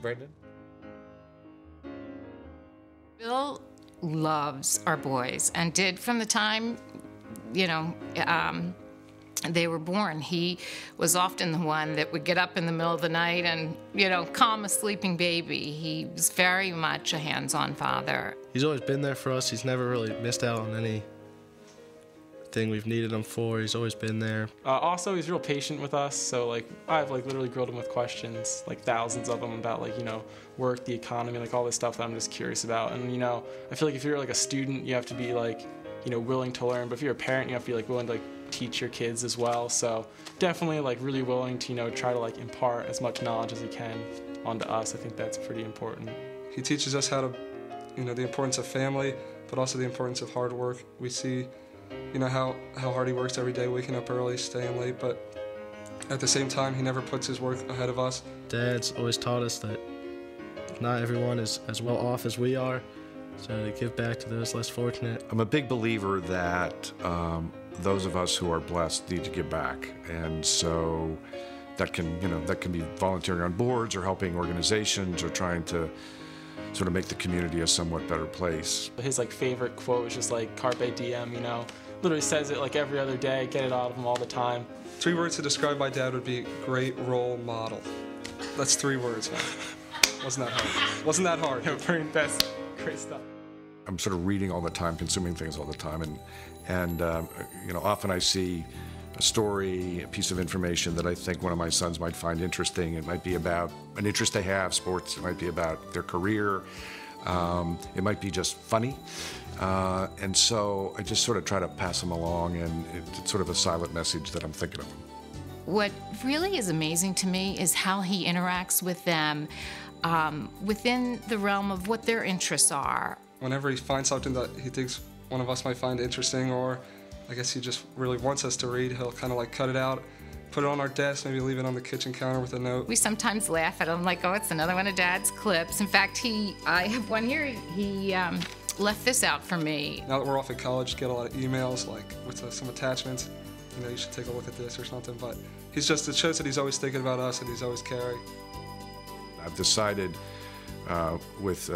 Brendan? Bill loves our boys and did from the time, they were born. He was often the one that would get up in the middle of the night and, calm a sleeping baby. He was very much a hands-on father. He's always been there for us. He's never really missed out on anything we've needed him for. He's always been there. Also, he's real patient with us. So, I've, literally grilled him with questions, thousands of them about, work, the economy, all this stuff that I'm just curious about. And, I feel like if you're, a student, you have to be, willing to learn. But if you're a parent, you have to be, willing to, teach your kids as well. So definitely really willing to try to impart as much knowledge as he can onto us. I think that's pretty important. He teaches us how to the importance of family, but also the importance of hard work. We see how hard he works every day, waking up early, staying late, but at the same time he never puts his work ahead of us. Dad's always taught us that not everyone is as well off as we are, so to give back to those less fortunate. I'm a big believer that those of us who are blessed need to give back, and so that can be volunteering on boards or helping organizations or trying to sort of make the community a somewhat better place. His favorite quote is just carpe diem, literally says it every other day, get it out of him all the time. 3 words to describe my dad would be great role model. That's 3 words, man. Wasn't that hard? Very best, great stuff. I'm sort of reading all the time, consuming things all the time, and often I see a story, a piece of information that I think one of my sons might find interesting. It might be about an interest they have, sports. It might be about their career. It might be just funny. And so I just sort of try to pass them along, and it's sort of a silent message that I'm thinking of them. What really is amazing to me is how he interacts with them within the realm of what their interests are. Whenever he finds something that he thinks one of us might find interesting, or I guess he just really wants us to read, he'll kind of cut it out, put it on our desk, maybe leave it on the kitchen counter with a note. We sometimes laugh at him oh, it's another one of Dad's clips. In fact, I have one here, he left this out for me. Now that we're off at college, get a lot of emails with some attachments. You should take a look at this or something, but it shows that he's always thinking about us and he's always caring. I've decided with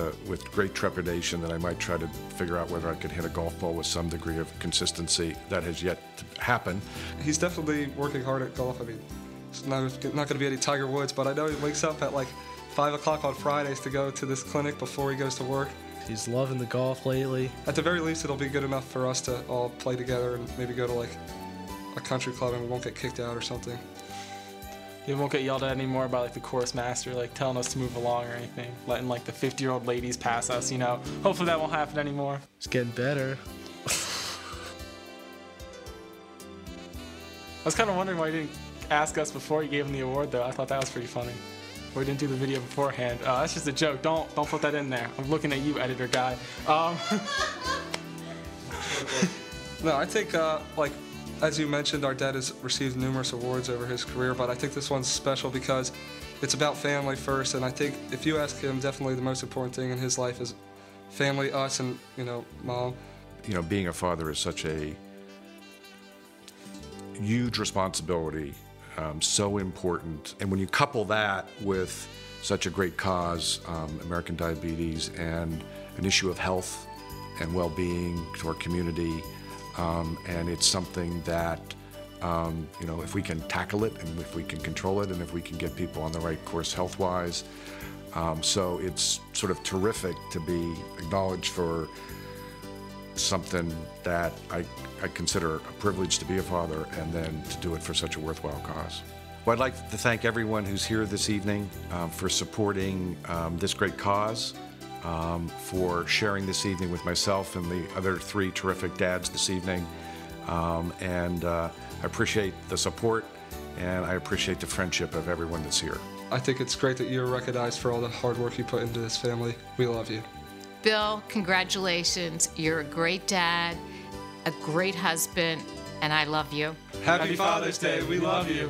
great trepidation that I might try to figure out whether I could hit a golf ball with some degree of consistency. That has yet to happen. He's definitely working hard at golf. I mean, it's not going to be any Tiger Woods, but I know he wakes up at 5 o'clock on Fridays to go to this clinic before he goes to work. He's loving the golf lately. At the very least, it'll be good enough for us to all play together and maybe go to a country club and we won't get kicked out or something. You won't get yelled at anymore by the course master telling us to move along or anything, letting the 50-year-old ladies pass us, Hopefully that won't happen anymore. It's getting better. I was kind of wondering why you didn't ask us before you gave him the award, though. I thought that was pretty funny. We didn't do the video beforehand. That's just a joke. Don't put that in there. I'm looking at you, editor guy. No, I think as you mentioned, our dad has received numerous awards over his career, but I think this one's special because it's about family first, and I think if you ask him, definitely the most important thing in his life is family, us, and, Mom. Being a father is such a huge responsibility, so important. And when you couple that with such a great cause, American diabetes, and an issue of health and well-being to our community, and it's something that, if we can tackle it and if we can control it and if we can get people on the right course health-wise. So it's sort of terrific to be acknowledged for something that I consider a privilege to be a father, and then to do it for such a worthwhile cause. Well, I'd like to thank everyone who's here this evening for supporting this great cause. For sharing this evening with myself and the other 3 terrific dads this evening. And I appreciate the support, and I appreciate the friendship of everyone that's here. I think it's great that you're recognized for all the hard work you put into this family. We love you. Bill, congratulations. You're a great dad, a great husband, and I love you. Happy Father's Day. We love you.